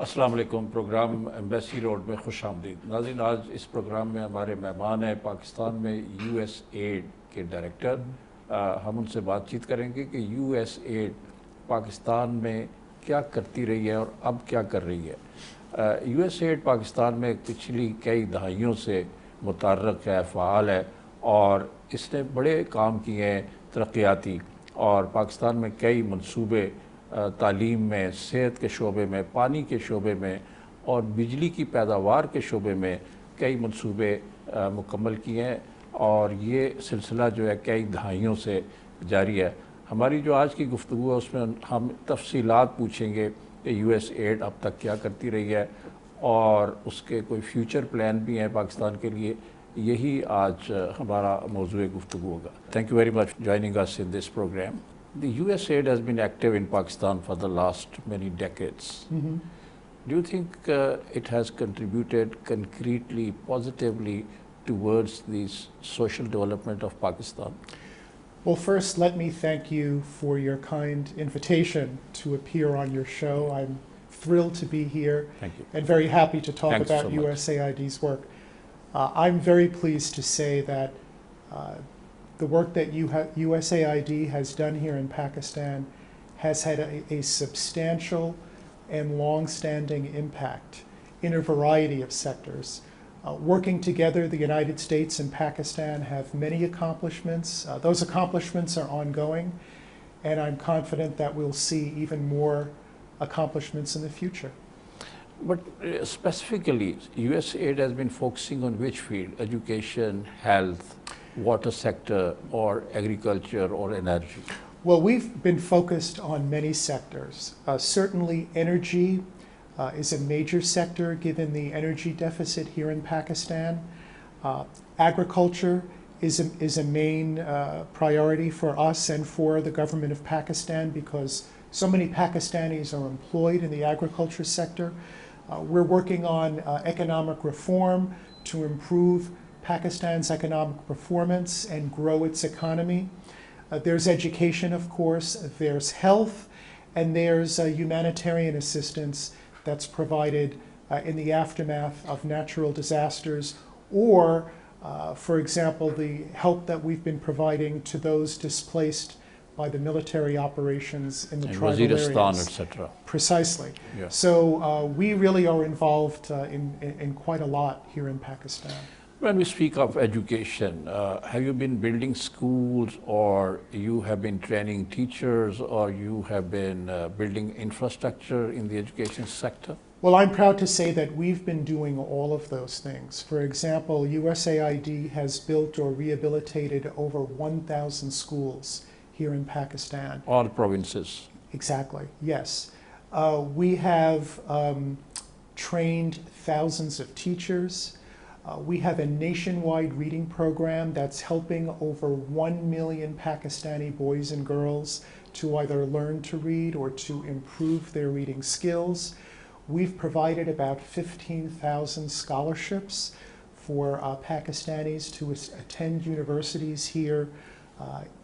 अस्सलाम वालेकुम। Programme embassy road में खुश आमदीद। नाज़रीन, आज इस प्रोग्राम में हमारे मेहमान हैं पाकिस्तान में USAID के डायरेक्टर। हम उनसे बातचीत करेंगे कि USAID पाकिस्तान में क्या करती रही है और अब क्या कर रही है। USAID पाकिस्तान में पिछली कई दहाइयों से मुतर्रक है, फ़ाल है और इसने बड़े काम किए हैं तरक्याती, और पाकिस्तान में कई मंसूबे तालीम में, सेहत के शोबे में, पानी के शोबे में और बिजली की पैदावार के शोबे में कई मंसूबे मुकम्मल किए हैं, और ये सिलसिला जो है कई दहाइयों से जारी है। हमारी जो आज की गुफ्तगू है उसमें हम तफसीलात पूछेंगे कि USAID अब तक क्या करती रही है और उसके कोई फ्यूचर प्लान भी हैं पाकिस्तान के लिए। यही आज हमारा मौजूद गुफ्तगू होगा। Thank you very much for joining us in this programme. The USAID has been active in Pakistan for the last many decades. Do you think it has contributed concretely, positively towards the social development of Pakistan? Well, first, let me thank you for your kind invitation to appear on your show. I'm thrilled to be here. Thank you. And very happy to talk Thanks about so much. USAID's work. I'm very pleased to say that the work that USAID has done here in Pakistan has had a substantial and long-standing impact in a variety of sectors. Working together, the United States and Pakistan have many accomplishments. Those accomplishments are ongoing, and I'm confident that we'll see even more accomplishments in the future. But specifically, USAID has been focusing on which field? Education, health, water sector, or agriculture, or energy? Well, we've been focused on many sectors. Certainly energy is a major sector given the energy deficit here in Pakistan. Agriculture is a main priority for us and for the government of Pakistan because so many Pakistanis are employed in the agriculture sector. We're working on economic reform to improve Pakistan's economic performance and grow its economy. There's education, of course, there's health, and there's humanitarian assistance that's provided in the aftermath of natural disasters, or, for example, the help that we've been providing to those displaced by the military operations in the tribal areas. etc. Precisely. Yeah. So we really are involved in quite a lot here in Pakistan. When we speak of education, have you been building schools, or you have been training teachers, or you have been building infrastructure in the education sector? Well, I'm proud to say that we've been doing all of those things. For example, USAID has built or rehabilitated over 1,000 schools here in Pakistan. All provinces? Exactly, yes. We have trained thousands of teachers. We have a nationwide reading program that's helping over 1 million Pakistani boys and girls to either learn to read or to improve their reading skills. We've provided about 15,000 scholarships for Pakistanis to attend universities here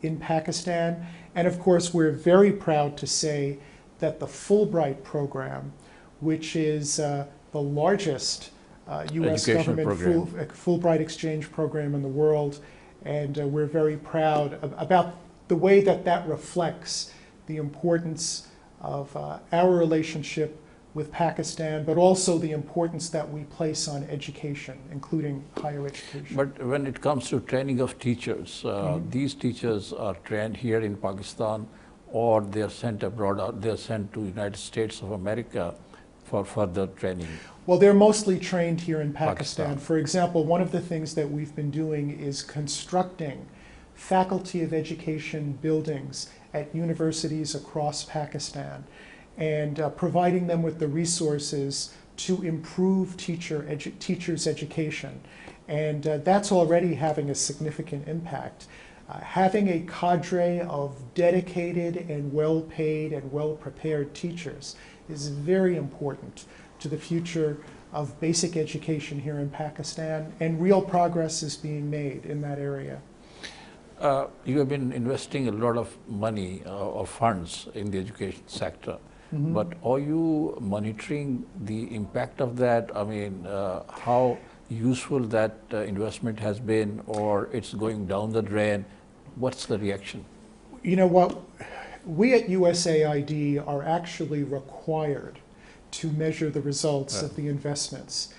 in Pakistan. And of course, we're very proud to say that the Fulbright program, which is the largest U.S. government Fulbright exchange program in the world, and we're very proud about the way that reflects the importance of our relationship with Pakistan, but also the importance that we place on education, including higher education. But when it comes to training of teachers, these teachers are trained here in Pakistan, or they are sent abroad, or they are sent to United States of America for further training? Well, they're mostly trained here in Pakistan. For example, one of the things that we've been doing is constructing faculty of education buildings at universities across Pakistan and providing them with the resources to improve teachers' education. And that's already having a significant impact. Having a cadre of dedicated and well-paid and well-prepared teachers is very important to the future of basic education here in Pakistan, and real progress is being made in that area. You have been investing a lot of money or funds in the education sector. but are you monitoring the impact of that? I mean, how useful that investment has been, or it's going down the drain? What's the reaction? You know what? We at USAID are actually required to measure the results of the investments.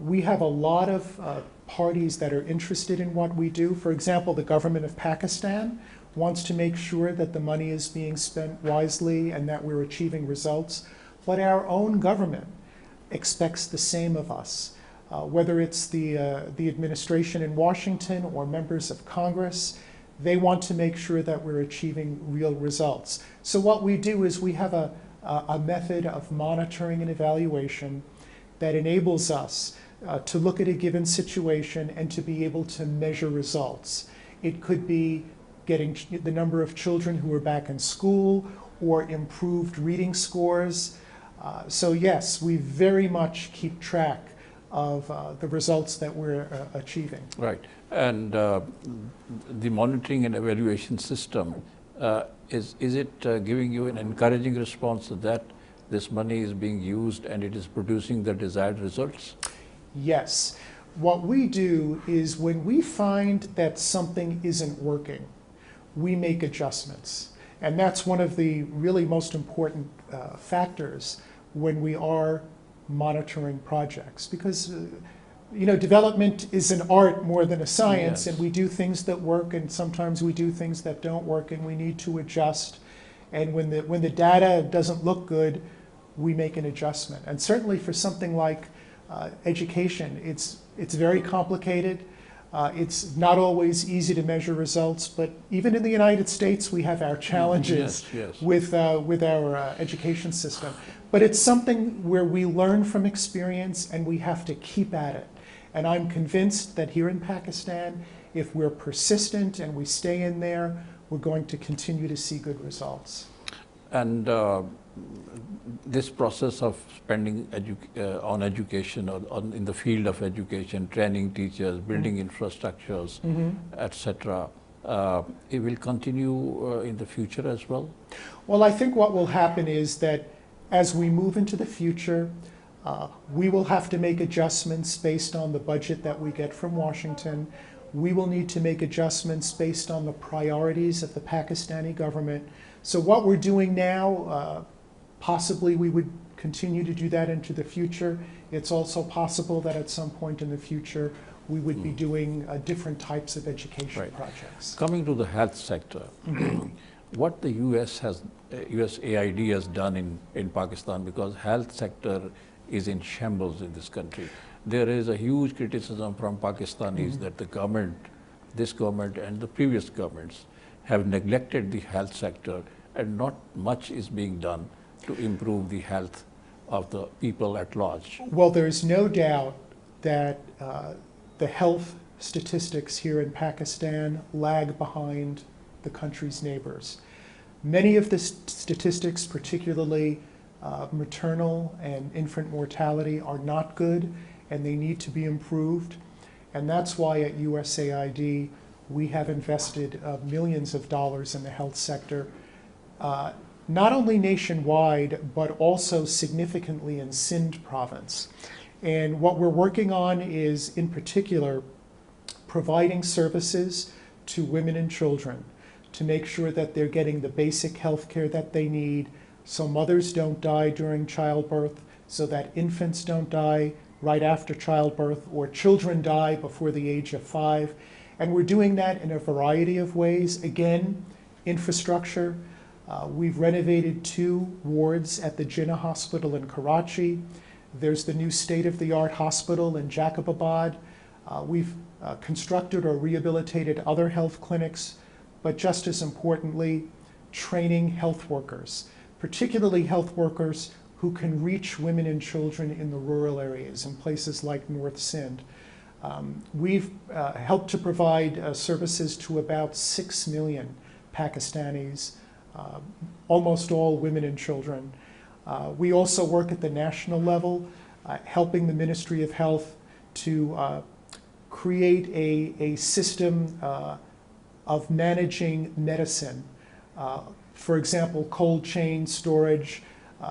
We have a lot of parties that are interested in what we do. For example, the government of Pakistan wants to make sure that the money is being spent wisely and that we're achieving results. But our own government expects the same of us. Whether it's the administration in Washington or members of Congress, they want to make sure that we're achieving real results. So what we do is we have a method of monitoring and evaluation that enables us to look at a given situation and to be able to measure results. It could be getting the number of children who are back in school or improved reading scores. So yes, we very much keep track of the results that we're achieving. Right. And the monitoring and evaluation system, is it giving you an encouraging response that this money is being used and it is producing the desired results? Yes. What we do is when we find that something isn't working, we make adjustments. And that's one of the really most important factors when we are monitoring projects, because development is an art more than a science. Yes. And we do things that work and sometimes we do things that don't work, and we need to adjust. And when the data doesn't look good, we make an adjustment. And certainly for something like education, it's very complicated. It's not always easy to measure results, but even in the United States, we have our challenges. Yes. With our education system. But it's something where we learn from experience and we have to keep at it. And I'm convinced that here in Pakistan, if we're persistent and we stay in there, we're going to continue to see good results. And this process of spending on education, or in the field of education, training teachers, building infrastructures, etc., it will continue in the future as well? Well, I think what will happen is that as we move into the future, we will have to make adjustments based on the budget that we get from Washington. We will need to make adjustments based on the priorities of the Pakistani government. So what we're doing now, possibly we would continue to do that into the future. It's also possible that at some point in the future we would be doing different types of education projects. Coming to the health sector, what the USAID has done in Pakistan, because health sector is in shambles in this country. There is a huge criticism from Pakistanis that the government, this government and the previous governments have neglected the health sector, and not much is being done to improve the health of the people at large. Well, there is no doubt that the health statistics here in Pakistan lag behind the country's neighbors. Many of the statistics, particularly maternal and infant mortality, are not good and they need to be improved. And that's why at USAID we have invested millions of dollars in the health sector, not only nationwide, but also significantly in Sindh province. And what we're working on is, in particular, providing services to women and children to make sure that they're getting the basic health care that they need, so mothers don't die during childbirth, so that infants don't die right after childbirth, or children die before the age of 5. And we're doing that in a variety of ways. Again, infrastructure. We've renovated 2 wards at the Jinnah Hospital in Karachi. There's the new state-of-the-art hospital in Jacobabad. We've constructed or rehabilitated other health clinics, but just as importantly, training health workers, particularly health workers who can reach women and children in the rural areas, in places like North Sindh. We've helped to provide services to about 6 million Pakistanis, almost all women and children. We also work at the national level, helping the Ministry of Health to create a system of managing medicine. For example, cold chain storage,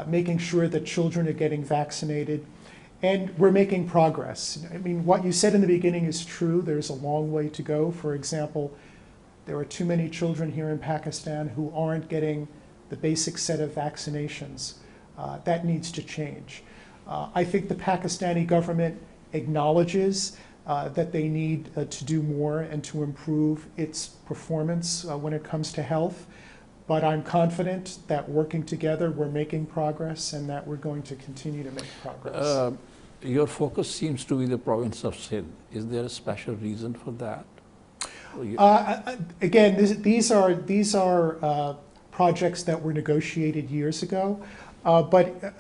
making sure that children are getting vaccinated. And we're making progress. I mean, what you said in the beginning is true. There's a long way to go. For example, there are too many children here in Pakistan who aren't getting the basic set of vaccinations. That needs to change. I think the Pakistani government acknowledges that they need to do more and to improve its performance when it comes to health. But I'm confident that working together, we're making progress and that we're going to continue to make progress. Your focus seems to be the province of Sindh. Is there a special reason for that? Again, these are projects that were negotiated years ago. But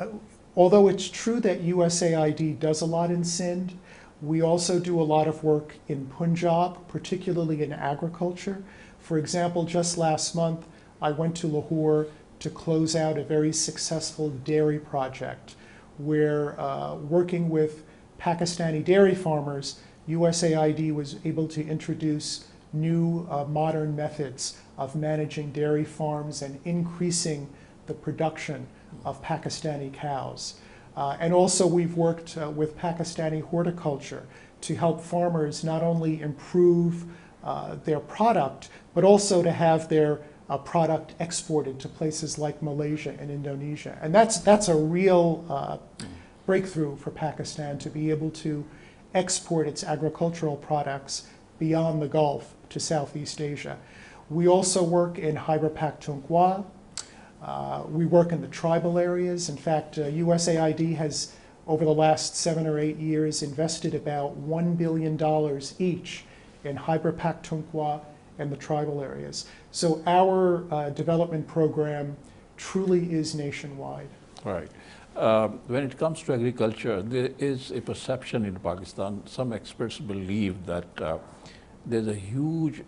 although it's true that USAID does a lot in Sindh, we also do a lot of work in Punjab, particularly in agriculture. For example, just last month, I went to Lahore to close out a very successful dairy project where, working with Pakistani dairy farmers, USAID was able to introduce new modern methods of managing dairy farms and increasing the production of Pakistani cows. And also we've worked with Pakistani horticulture to help farmers not only improve their product, but also to have their product exported to places like Malaysia and Indonesia. And that's a real breakthrough for Pakistan to be able to export its agricultural products beyond the Gulf to Southeast Asia. We also work in Khyber Pakhtunkhwa. We work in the tribal areas. In fact, USAID has, over the last 7 or 8 years, invested about $1 billion each in Khyber Pakhtunkhwa and the tribal areas. So our development program truly is nationwide. Right. When it comes to agriculture, there is a perception in Pakistan. Some experts believe that there's a huge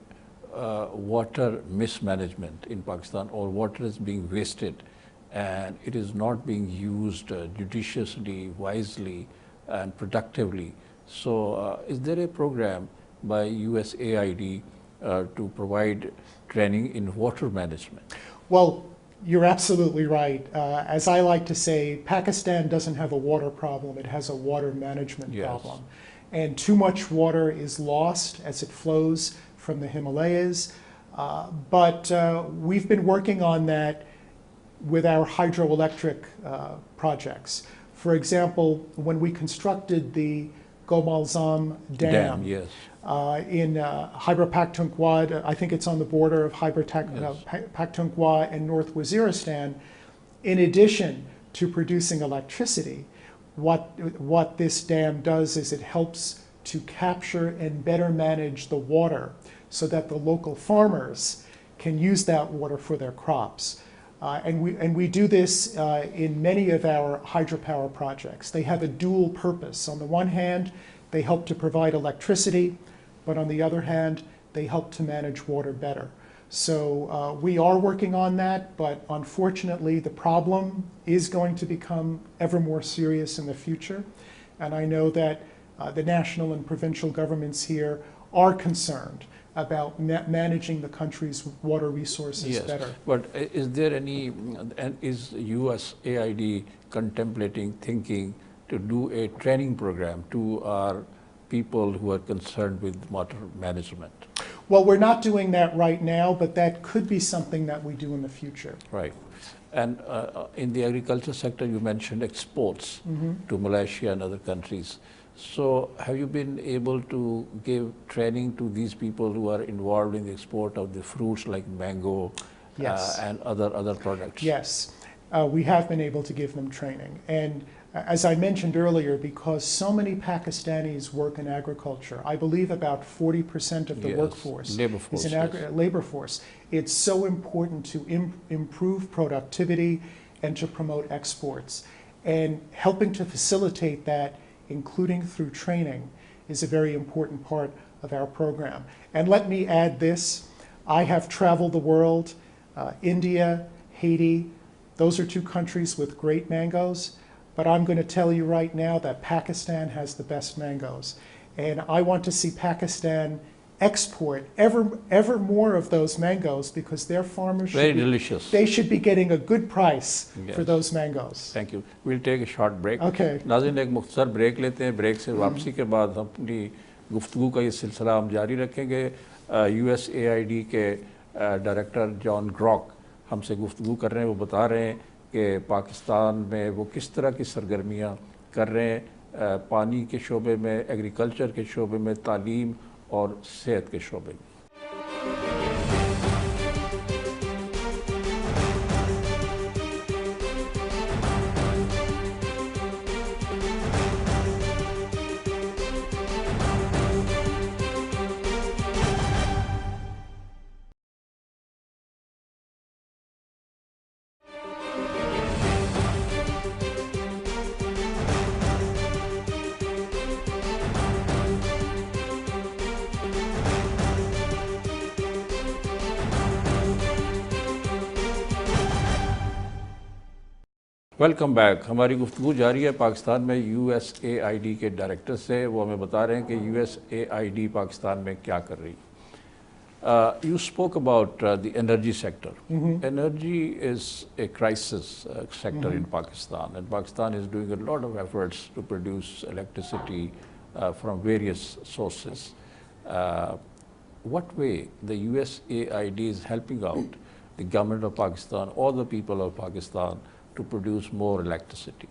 water mismanagement in Pakistan, or water is being wasted and it is not being used judiciously, wisely and productively. So is there a program by USAID to provide training in water management? Well, you're absolutely right. As I like to say, Pakistan doesn't have a water problem, it has a water management problem. And too much water is lost as it flows from the Himalayas. But we've been working on that with our hydroelectric projects. For example, when we constructed the Gomalzam Dam, in Khyber Pakhtunkhwa, I think it's on the border of Khyber Pakhtunkhwa and North Waziristan, in addition to producing electricity, what this dam does is it helps to capture and better manage the water so that the local farmers can use that water for their crops. And we do this in many of our hydropower projects. They have a dual purpose. On the one hand, they help to provide electricity, but on the other hand, they help to manage water better. So we are working on that, but unfortunately the problem is going to become ever more serious in the future. And I know that the national and provincial governments here are concerned about managing the country's water resources better. But is there any, and is USAID contemplating, thinking to do a training program to our people who are concerned with water management? Well, we're not doing that right now, but that could be something that we do in the future. Right. And in the agriculture sector, you mentioned exports to Malaysia and other countries. So have you been able to give training to these people who are involved in the export of the fruits like mango and other products? Yes, we have been able to give them training. And as I mentioned earlier, because so many Pakistanis work in agriculture, I believe about 40% of the workforce is in labor force. It's so important to improve productivity and to promote exports. And helping to facilitate that, including through training, is a very important part of our program. And let me add this, I have traveled the world, India, Haiti, those are two countries with great mangoes, but I'm going to tell you right now that Pakistan has the best mangoes. And I want to see Pakistan export ever more of those mangoes because their farmers delicious. They should be getting a good price for those mangoes. Thank you. We'll take a short break. Okay. नाज़रीन एक मुख्तसर break लेते हैं. Break से वापसी के बाद अपनी गुफ्तगू का ये सिलसिला हम जारी रखेंगे. USAID के डायरेक्टर जॉन ग्रॉक हमसे गुफ्तगू कर रहे हैं. वो बता रहे हैं कि पाकिस्तान में वो किस तरह की सरगर्मियाँ कर रहे हैं पानी के शोबे में, एग्रीकल्चर के शोबे में, तालीम और सेहत के शोबे में. Welcome back. हमारी गुफ्तगू जारी है पाकिस्तान में USAID के डायरेक्टर से. वो हमें बता रहे हैं कि USAID पाकिस्तान में क्या कर रही है. You spoke about the energy sector. Energy is a crisis sector in Pakistan, and Pakistan is doing a lot of efforts to produce electricity from various sources. What way the USAID is helping out the government of Pakistan or the people of Pakistan to produce more electricity?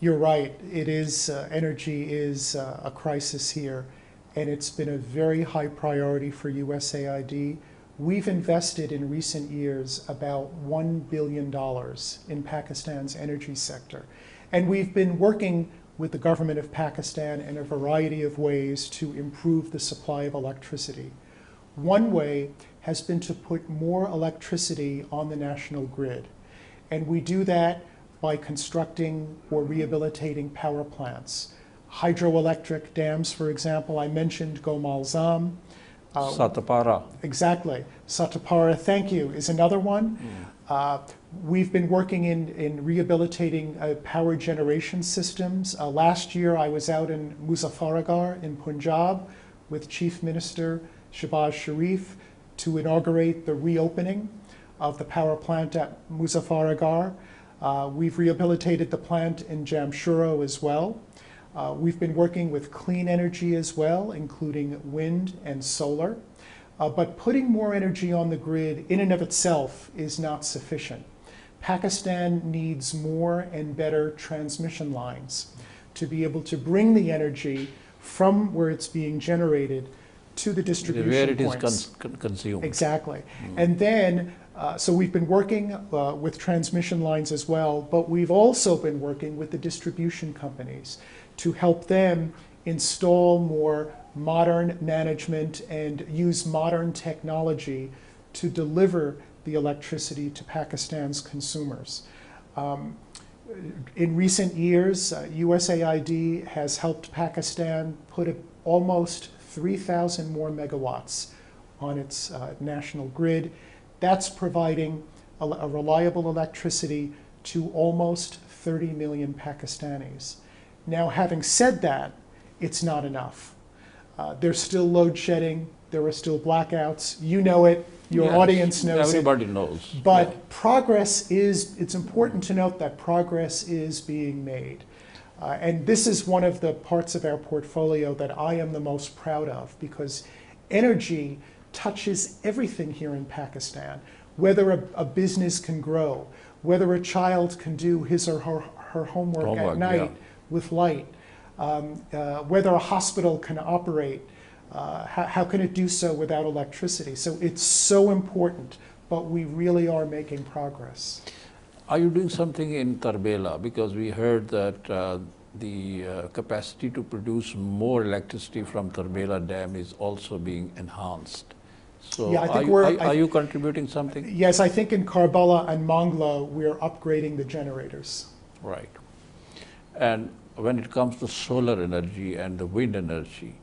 You're right. It is energy is a crisis here, and it's been a very high priority for USAID. We've invested in recent years about $1 billion in Pakistan's energy sector, and we've been working with the government of Pakistan in a variety of ways to improve the supply of electricity. One way has been to put more electricity on the national grid. And we do that by constructing or rehabilitating power plants. Hydroelectric dams, for example, I mentioned Gomalzam. Satapara. Exactly. Satapara, thank you, is another one. We've been working in rehabilitating power generation systems. Last year I was out in Muzaffarnagar in Punjab with Chief Minister Shehbaz Sharif to inaugurate the reopening of the power plant at Muzaffarnagar. We've rehabilitated the plant in Jamshoro as well. We've been working with clean energy as well, including wind and solar. But putting more energy on the grid in and of itself is not sufficient. Pakistan needs more and better transmission lines to be able to bring the energy from where it's being generated to the distribution where it points. Is consumed. Exactly. And then, so we've been working with transmission lines as well, but we've also been working with the distribution companies to help them install more modern management and use modern technology to deliver the electricity to Pakistan's consumers. In recent years, USAID has helped Pakistan put almost 3,000 more megawatts on its national grid. That's providing a reliable electricity to almost 30 million Pakistanis. Now, having said that, it's not enough. There's still load shedding, there are still blackouts. You know it, your audience knows everybody it. knows. But progress is, it's important to note that progress is being made. And this is one of the parts of our portfolio that I am the most proud of, because energy touches everything here in Pakistan. Whether a business can grow, whether a child can do his or her homework at night with light, whether a hospital can operate, how can it do so without electricity? So it's so important, but we really are making progress. Are you doing something in Tarbela? Because we heard that the capacity to produce more electricity from Tarbela Dam is also being enhanced. So yeah, I think are you contributing something? Yes, I think in Karbala and Mangla we're upgrading the generators. Right. And when it comes to solar energy and the wind energy,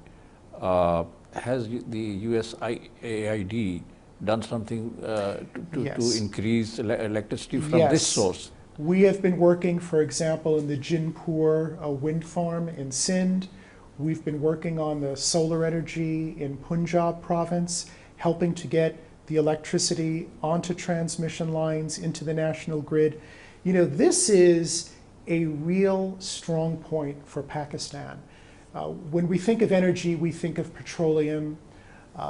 has the USAID done something to increase electricity from this source? We have been working, for example, in the Jinpur wind farm in Sindh. We've been working on the solar energy in Punjab province, helping to get the electricity onto transmission lines into the national grid. You know, this is a real strong point for Pakistan. When we think of energy, we think of petroleum,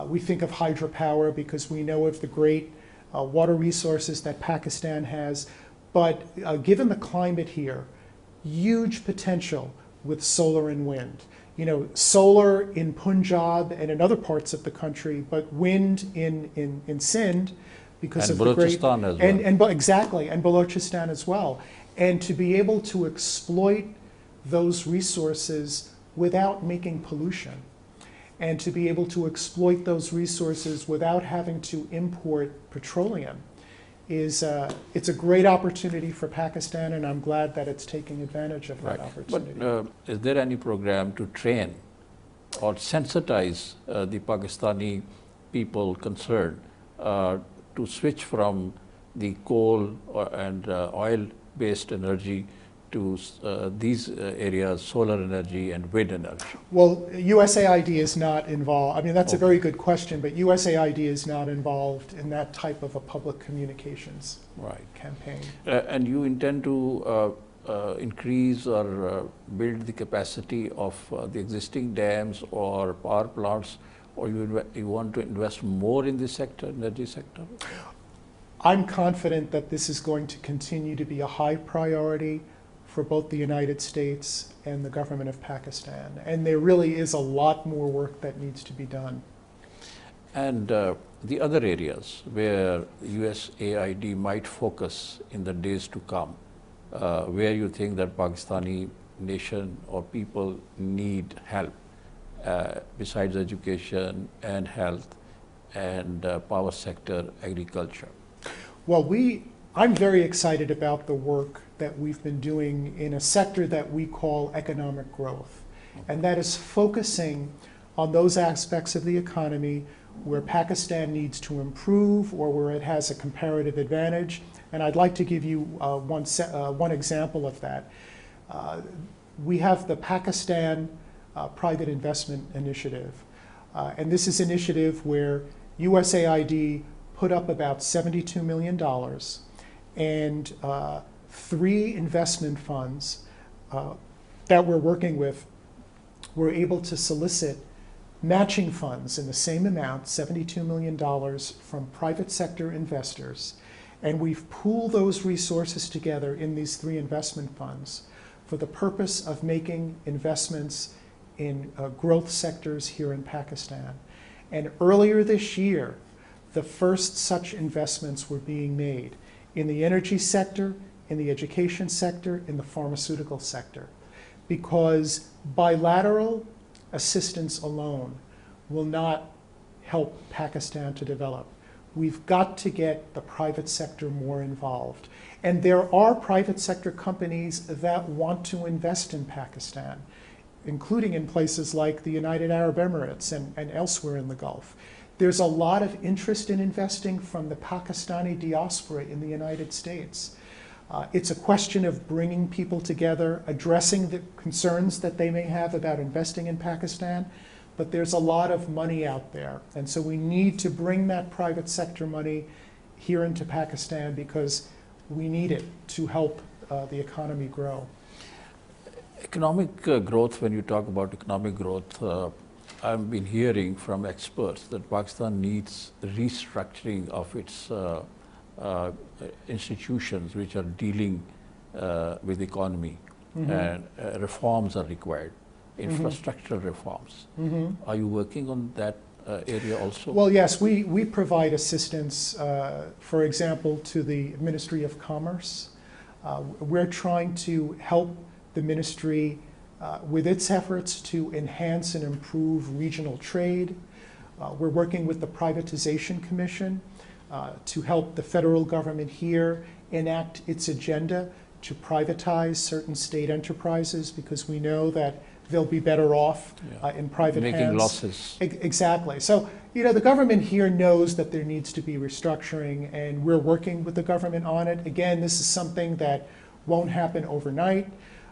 we think of hydropower because we know of the great water resources that Pakistan has. But given the climate here, huge potential with solar and wind. You know, solar in Punjab and in other parts of the country, but wind in Sindh because and of the great... Balochistan as well. Exactly, and Balochistan as well. And to be able to exploit those resources without making pollution, and to be able to exploit those resources without having to import petroleum it's a great opportunity for Pakistan, and I'm glad that it's taking advantage of that opportunity. But is there any program to train or sensitize the Pakistani people concerned to switch from the coal and oil-based energy to these areas, solar energy and wind energy? Well, USAID is not involved. I mean, that's a very good question, but USAID is not involved in that type of a public communications campaign. And you intend to increase or build the capacity of the existing dams or power plants, or you want to invest more in this sector, energy sector? I'm confident that this is going to continue to be a high priority for both the United States and the government of Pakistan. And there really is a lot more work that needs to be done. And the other areas where USAID might focus in the days to come, where you think that Pakistani nation or people need help, besides education and health and power sector, agriculture? Well, I'm very excited about the work that we've been doing in a sector that we call economic growth. And that is focusing on those aspects of the economy where Pakistan needs to improve or where it has a comparative advantage. And I'd like to give you one example of that. We have the Pakistan Private Investment Initiative. And this is an initiative where USAID put up about $72 million, and 3 investment funds that we're working with were able to solicit matching funds in the same amount, $72 million, from private sector investors. And we've pooled those resources together in these 3 investment funds for the purpose of making investments in growth sectors here in Pakistan. And earlier this year, the first such investments were being made in the energy sector, in the education sector, in the pharmaceutical sector, because bilateral assistance alone will not help Pakistan to develop. We've got to get the private sector more involved. And there are private sector companies that want to invest in Pakistan, including in places like the United Arab Emirates and elsewhere in the Gulf. There's a lot of interest in investing from the Pakistani diaspora in the United States. It's a question of bringing people together, addressing the concerns that they may have about investing in Pakistan, but there's a lot of money out there. And so we need to bring that private sector money here into Pakistan because we need it to help the economy grow. Economic growth, when you talk about economic growth, I've been hearing from experts that Pakistan needs restructuring of its institutions which are dealing with the economy, and reforms are required, infrastructural reforms. Are you working on that area also? Well, yes, we provide assistance, for example, to the Ministry of Commerce. We're trying to help the ministry with its efforts to enhance and improve regional trade. We're working with the Privatization Commission to help the federal government here enact its agenda to privatize certain state enterprises, because we know that they'll be better off in private hands. Making losses. Exactly. So, you know, the government here knows that there needs to be restructuring, and we're working with the government on it. Again, this is something that won't happen overnight.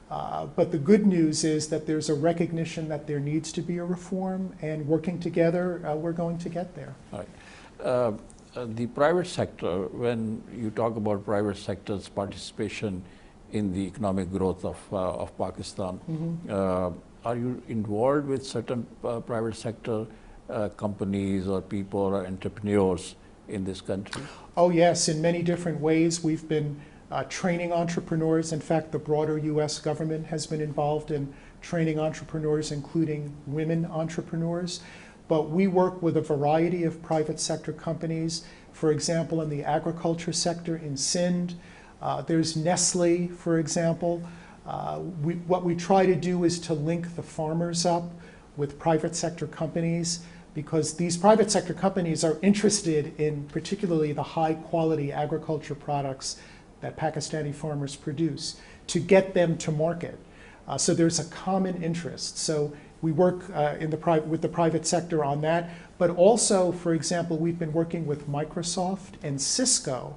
But the good news is that there's a recognition that there needs to be a reform, and working together, we're going to get there. All right. The private sector, when you talk about private sector's participation in the economic growth of Pakistan, are you involved with certain private sector companies or people or entrepreneurs in this country? Oh yes, in many different ways. We've been training entrepreneurs. In fact, the broader U.S. government has been involved in training entrepreneurs, including women entrepreneurs. But we work with a variety of private sector companies. For example, in the agriculture sector in Sindh, there's Nestle, for example. What we try to do is to link the farmers up with private sector companies, because these private sector companies are interested in particularly the high quality agriculture products that Pakistani farmers produce, to get them to market. So there's a common interest. So we work with the private sector on that, but also, for example, we've been working with Microsoft and Cisco,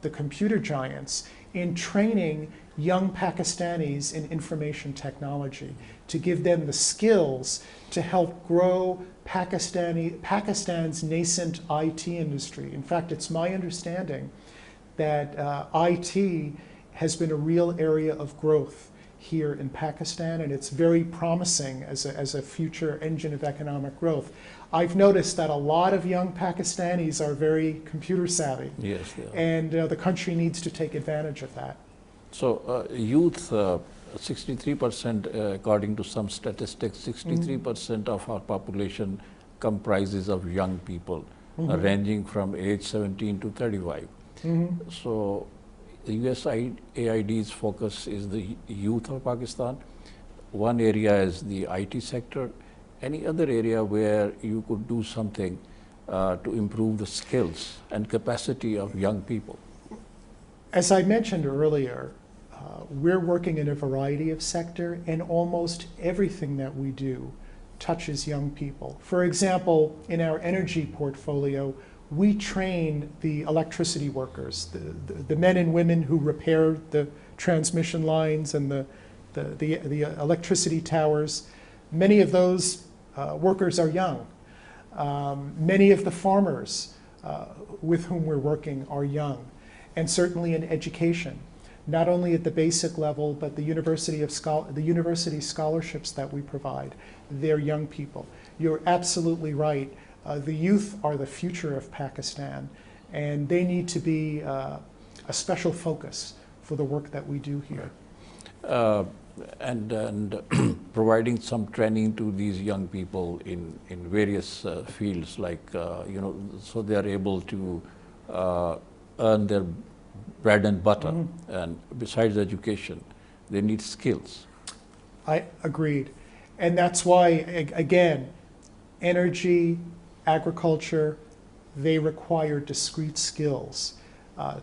the computer giants, in training young Pakistanis in information technology, to give them the skills to help grow Pakistan's nascent IT industry. In fact, it's my understanding that IT has been a real area of growth here in Pakistan, and it's very promising as a future engine of economic growth. I've noticed that a lot of young Pakistanis are very computer savvy. Yes, yeah. And the country needs to take advantage of that. So youth, 63%, according to some statistics, 63% of our population comprises of young people, ranging from age 17 to 35. So the USAID's focus is the youth of Pakistan. One area is the IT sector. Any other area where you could do something to improve the skills and capacity of young people? As I mentioned earlier, we're working in a variety of sectors, and almost everything that we do touches young people. For example, in our energy portfolio, we train the electricity workers, the men and women who repair the transmission lines and the electricity towers. Many of those workers are young. Many of the farmers with whom we're working are young. And certainly in education, not only at the basic level, but the university scholarships that we provide, they're young people. You're absolutely right. The youth are the future of Pakistan, and they need to be a special focus for the work that we do here. And providing some training to these young people in various fields, like, so they are able to earn their bread and butter. And besides education, they need skills. I agreed. And that's why, again, energy, agriculture, they require discrete skills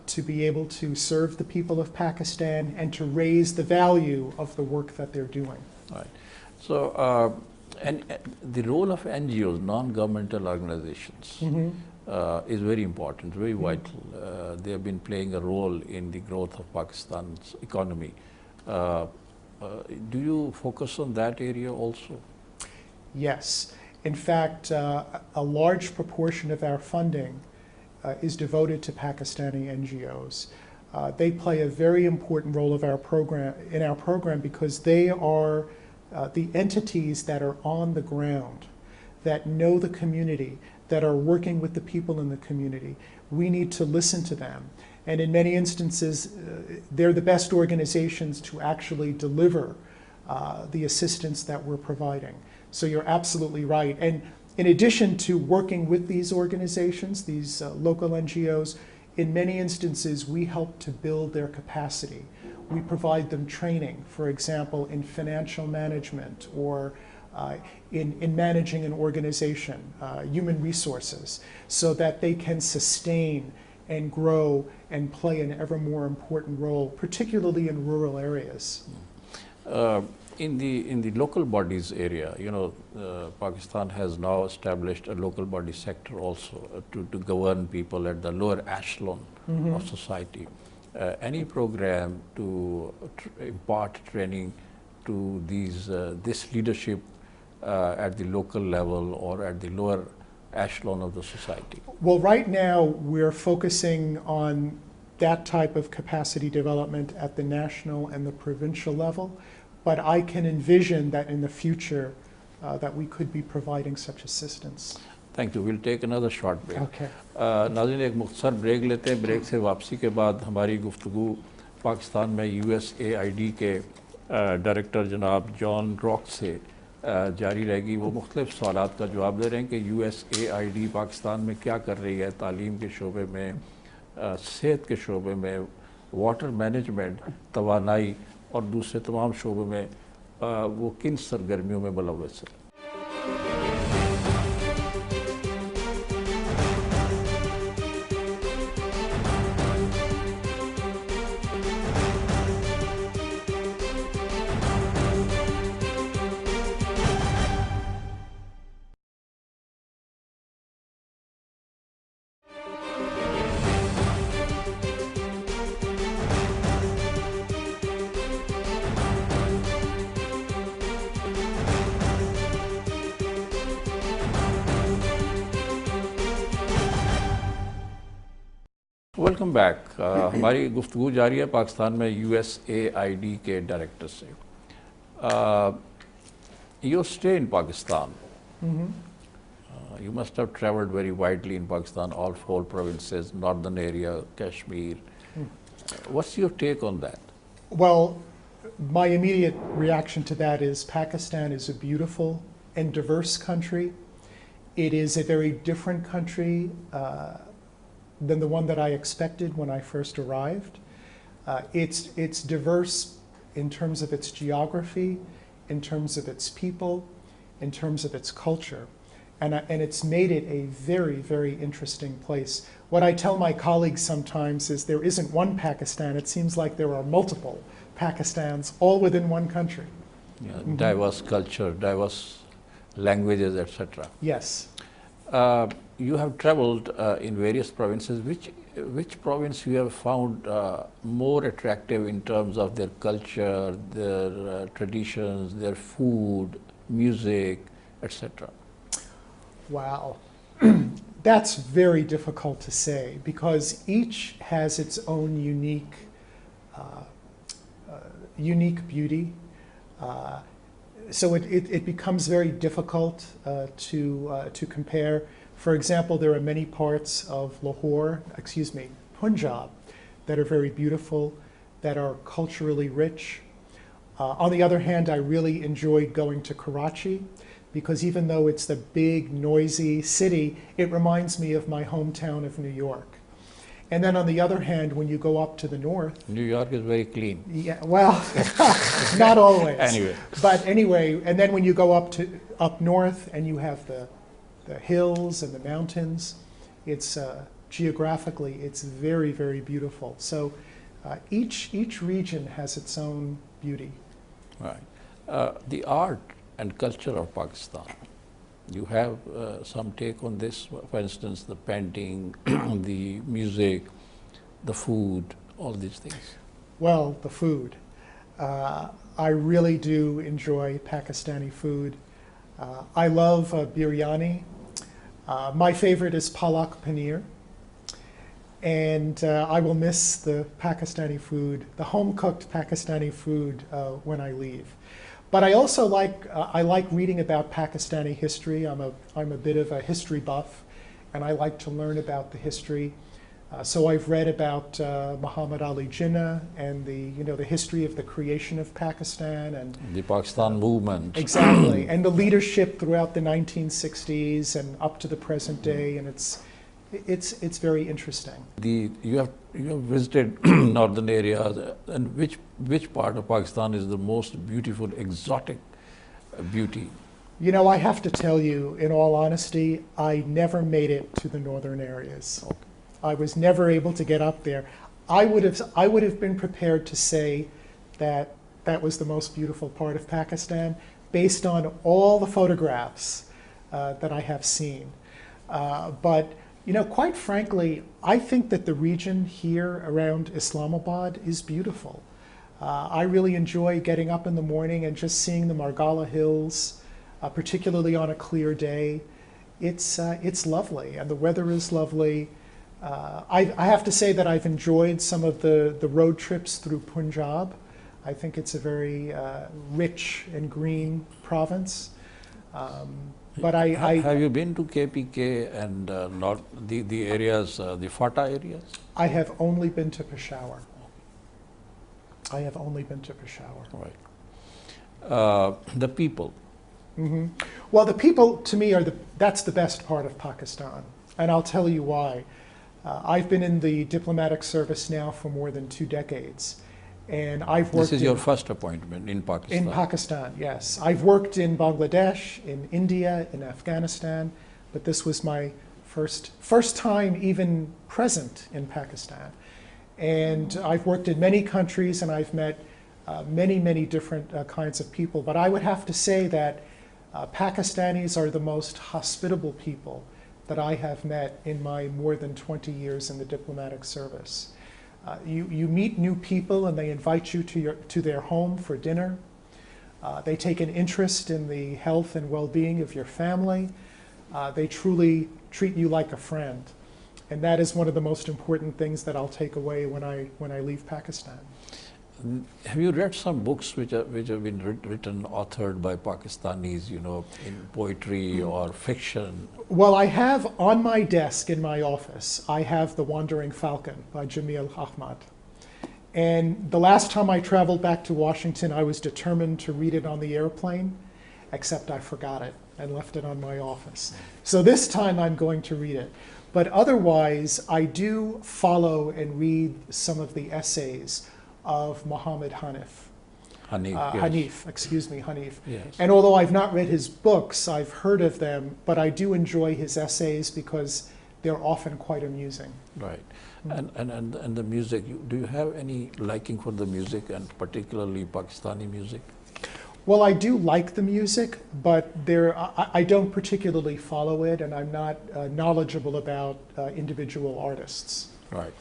to be able to serve the people of Pakistan and to raise the value of the work that they're doing. All right. So, and the role of NGOs, non-governmental organizations, is very important, very vital. They have been playing a role in the growth of Pakistan's economy. Do you focus on that area also? Yes. In fact, a large proportion of our funding is devoted to Pakistani NGOs. They play a very important role in our program because they are the entities that are on the ground, that know the community, that are working with the people in the community. We need to listen to them. And in many instances, they're the best organizations to actually deliver the assistance that we're providing. So you're absolutely right. And in addition to working with these organizations, these local NGOs, in many instances, we help to build their capacity. We provide them training, for example, in financial management or in managing an organization, human resources, so that they can sustain and grow and play an ever more important role, particularly in rural areas. In the local bodies area, Pakistan has now established a local body sector also to govern people at the lower echelon of society. Any program to impart training to this leadership at the local level or at the lower echelon of the society? Well, right now we're focusing on that type of capacity development at the national and the provincial level, but I can envision that in the future that we could be providing such assistance. Thank you. We'll take another short break. Okay. नाज़रीन एक मुख्तसर break लेते हैं. Break से वापसी के बाद हमारी गुफ्तगू पाकिस्तान में USAID के डायरेक्टर जनाब जॉन ग्रॉक से जारी रहेगी. वो मुख्तलिफ सवालात का जवाब दे रहे हैं कि USAID पाकिस्तान में क्या कर रही है, तालीम के शोबे में, सेहत के शोबे में, वाटर मैनेजमेंट, तवानाई और दूसरे तमाम शोबों में वो किन सरगर्मियों में मुलव्वस है. Welcome back. हमारी गुफ्तगू जारी है पाकिस्तान में USAID के डायरेक्टर से. You stay in Pakistan. You must have traveled very widely in Pakistan, all 4 provinces, northern area, Kashmir. What's your take on that? Well, my immediate reaction to that is Pakistan is a beautiful and diverse country. It is a very different country than the one that I expected when I first arrived. It's diverse in terms of its geography, in terms of its people, in terms of its culture. And it's made it a very, very interesting place. What I tell my colleagues sometimes is there isn't one Pakistan. It seems like there are multiple Pakistans all within one country. Yeah, diverse culture, diverse languages, etc. Yes. You have traveled in various provinces. Which province you have found more attractive in terms of their culture, their traditions, their food, music, etc.? Wow. That's very difficult to say because each has its own unique beauty. So it becomes very difficult to compare. For example, there are many parts of Punjab, that are very beautiful, that are culturally rich. On the other hand, I really enjoyed going to Karachi because even though it's the big, noisy city, it reminds me of my hometown of New York. And then on the other hand, when you go up to the north... New York is very clean. Yeah, well, not always. Anyway. But anyway, and then when you go up north and you have the hills and the mountains, it's geographically, it's very, very beautiful. So each region has its own beauty. Right. The art and culture of Pakistan. You have some take on this, for instance, the painting, the music, the food, all these things. Well, the food. I really do enjoy Pakistani food. I love biryani. My favorite is palak paneer. And I will miss the Pakistani food, the home-cooked Pakistani food when I leave. But I also like reading about Pakistani history. I'm a bit of a history buff, and I like to learn about the history. So I've read about Muhammad Ali Jinnah and the history of the creation of Pakistan and the Pakistan movement. Exactly, and the leadership throughout the 1960s and up to the present day, and it's very interesting. You have visited northern areas, and which part of Pakistan is the most beautiful, exotic beauty? You know, I have to tell you, in all honesty, I never made it to the northern areas. Okay. I was never able to get up there. I would have been prepared to say that that was the most beautiful part of Pakistan based on all the photographs that I have seen. But you know, quite frankly, I think that the region here around Islamabad is beautiful. I really enjoy getting up in the morning and just seeing the Margalla Hills, particularly on a clear day. It's lovely, and the weather is lovely. I have to say that I've enjoyed some of the road trips through Punjab. I think it's a very rich and green province. But have you been to KPK and not the areas, the FATA areas? I have only been to Peshawar. I have only been to Peshawar. Right. The people. Mm-hmm. Well, the people to me that's the best part of Pakistan, and I'll tell you why. I've been in the diplomatic service now for more than 2 decades, and I've worked. This is your first appointment in Pakistan? In Pakistan, yes. I've worked in Bangladesh, in India, in Afghanistan, but this was my first time even present in Pakistan. And I've worked in many countries, and I've met many different kinds of people. But I would have to say that Pakistanis are the most hospitable people that I have met in my more than 20 years in the diplomatic service. You meet new people, and they invite you to their home for dinner. They take an interest in the health and well-being of your family. They truly treat you like a friend. And that is one of the most important things that I'll take away when I leave Pakistan. Have you read some books which have been written, authored by Pakistanis, you know, in poetry or fiction? Well, I have on my desk in my office, I have The Wandering Falcon by Jamil Ahmad. And the last time I traveled back to Washington, I was determined to read it on the airplane, except I forgot it and left it on my office. So this time I'm going to read it. But otherwise, I do follow and read some of the essays of Muhammad Hanif. Hanif. Yes. And although I've not read his books, I've heard of them, but I do enjoy his essays because they're often quite amusing. Right. And the music, do you have any liking for the music, and particularly Pakistani music? Well, I do like the music, but I don't particularly follow it, and I'm not knowledgeable about individual artists. Right.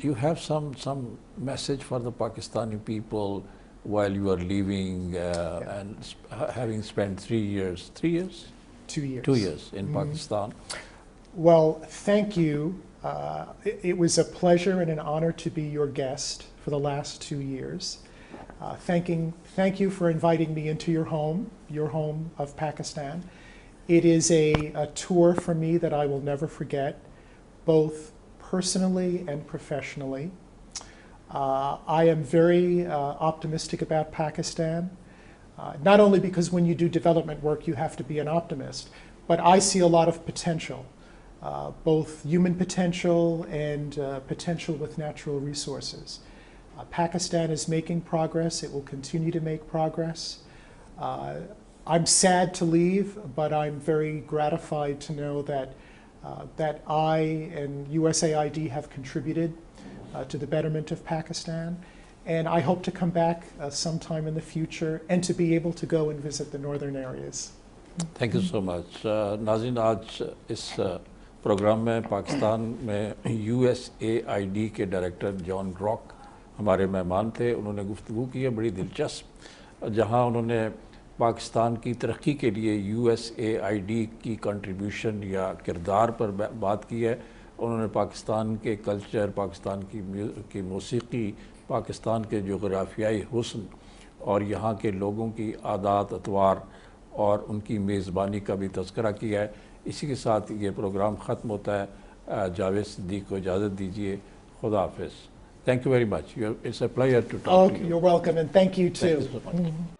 You have some message for the Pakistani people while you are leaving and having spent 3 years? 3 years? 2 years. 2 years in Pakistan. Well, thank you. It was a pleasure and an honor to be your guest for the last 2 years. Thank you for inviting me into your home of Pakistan. It is a tour for me that I will never forget, both personally and professionally. I am very optimistic about Pakistan, not only because when you do development work you have to be an optimist, but I see a lot of potential, both human potential and potential with natural resources. Pakistan is making progress. It will continue to make progress. I'm sad to leave, but I'm very gratified to know that I and USAID have contributed to the betterment of Pakistan. And I hope to come back sometime in the future and to be able to go and visit the northern areas. Thank you so much. नाज़रीन, आज इस programme में पाकिस्तान में USAID के director John Grok हमारे मेहमान थे. उन्होंने गुफ्तगू की है बड़ी दिलचस्प, जहां उन्होंने पाकिस्तान की तरक्की के लिए USAID की कंट्रीब्यूशन या किरदार पर बात की है. उन्होंने पाकिस्तान के कल्चर, पाकिस्तान की मौसीकी, पाकिस्तान के जोग्राफियाई हुस्न और यहाँ के लोगों की आदात अतवार और उनकी मेज़बानी का भी तज़किरा किया है. इसी के साथ ये प्रोग्राम ख़त्म होता है. जावेद सिद्दीक़ को इजाज़त दीजिए. खुदा हाफ़िज़. Thank you very much. It's a pleasure to talk to you. You're welcome, and thank you too. Thank you so much.